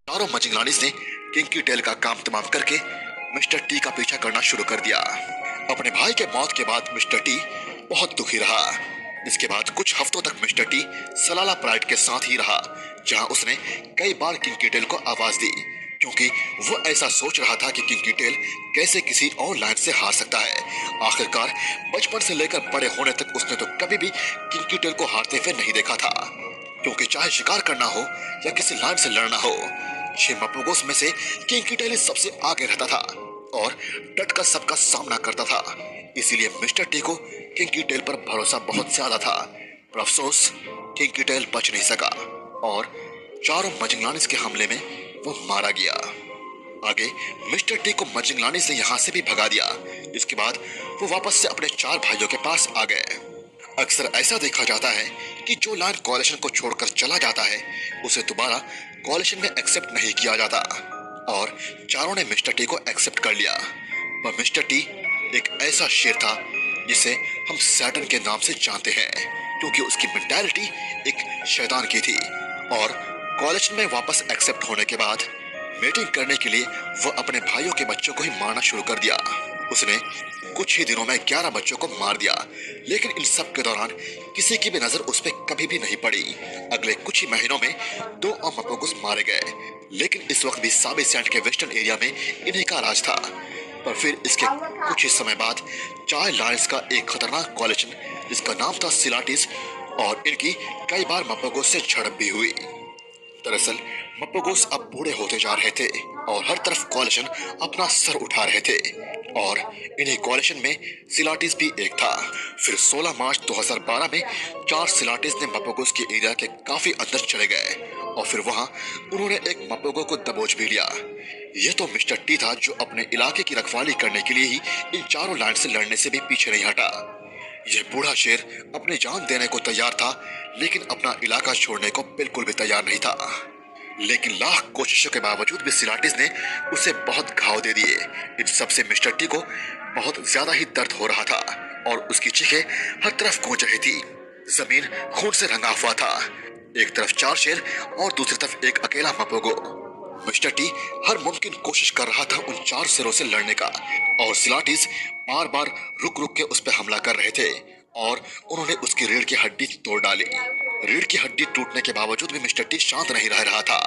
चारों मजिंगलानिस ने kinky tell का काम तमाम करके मिस्टर टी का पीछा करना शुरू कर दिया। अपने भाई के मौत के बाद मिस्टर टी बहुत दुखी रहा। इसके बाद कुछ हफ्तों तक मिस्टर टी सलाला प्राइड के साथ ही रहा, जहां उसने कई बार किंकी टेल को आवाज दी, क्योंकि वो ऐसा सोच रहा था कि किंकी टेल कैसे किसी और लाइन से हार सकता है। आखिरकार बचपन से लेकर बड़े होने तक उसने तो कभी भी किंकी टेल को हारते हुए नहीं देखा था, क्योंकि चाहे शिकार करना हो या किसी लाइन से लड़ना हो, 6 मपोगोस में से किंकी टेल सबसे आगे रहता था और डट कर सबका सामना करता था। इसीलिए मिस्टर टी को किंकी टेल पर भरोसा बहुत ज्यादा था। पर अफसोस किंकी टेल बच नहीं सका और चारों मजिंगलानिस के हमले में वो मारा गया। आगे मिस्टर टी को मजिंगलानिस ने यहाँ से भी भगा दिया। इसके बाद वो वापस से अपने 4 भाइयों के पास आ गए। अक्सर ऐसा देखा जाता है कि जो लाइन कॉलेशन को छोड़कर चला जाता है उसे दोबारा कॉलेशन में एक्सेप्ट नहीं किया जाता, और चारों ने मिस्टर टी को एक्सेप्ट कर लिया। पर मिस्टर टी एक ऐसा शेर था जिसे हम सैटर्न के नाम से जानते हैं, क्योंकि उसकी मेंटालिटी एक शैतान की थी। और कॉलेज में वापस एक्सेप्ट होने के बाद मीटिंग करने के लिए वो अपने भाइयों के बच्चों को ही मारना शुरू कर दिया। उसने कुछ ही दिनों में 11 बच्चों को मार दिया, लेकिन इन सब के दौरान किसी की भी नजर उस पर कभी भी नहीं पड़ी। अगले कुछ ही महीनों में 2 और मपोगोस मारे गए, लेकिन इस वक्त भी साबी सैंड के वेस्टर्न एरिया में इन्हीं का राज था। पर फिर इसके कुछ ही समय बाद 4 लायंस का एक खतरनाक कॉलेशन जिसका नाम था सिलाटिस, और इनकी कई बार मपोगोस से झड़प भी हुई। दरअसल मपोगोस अब बूढ़े होते जा रहे थे और हर तरफ कॉलेशन अपना सर उठा रहे थे, और इन्हीं कॉलेशन में सिलाटिस भी एक था। फिर 16 मार्च 2012 में 4 सिलाटिस ने मपोगोस के एरिया के काफी अंदर चले गए, और फिर वहां उन्होंने एक मपोगो को दबोच भी लिया। यह तो मिस्टर टी था, जो अपने इलाके की रखवाली करने के लिए ही इन चारों लाइन से लड़ने से भी पीछे नहीं हटा। यह बूढ़ा शेर अपनी जान देने को तैयार था, लेकिन अपना इलाका छोड़ने को बिल्कुल भी तैयार नहीं था। लेकिन लाख कोशिशों के बावजूद भी सिलाटिस ने उसे बहुत घाव दे दिए। इन सबसे मिस्टर टी को बहुत ज्यादा ही दर्द हो रहा था, और उसकी चीखें हर तरफ गूंज रही थी। जमीन खून से रंगा हुआ था। एक तरफ 4 शेर और दूसरी तरफ एक अकेला मपोगो। मिस्टर टी हर मुमकिन कोशिश कर रहा था उन 4 शेरों से लड़ने का, और सिलाटिस बार बार रुक रुक के उस पर हमला कर रहे थे, और उन्होंने उसकी रीढ़ की हड्डी तोड़ डाली। रीढ़ की हड्डी टूटने के बावजूद भी मिस्टर टी शांत नहीं रह रहा था।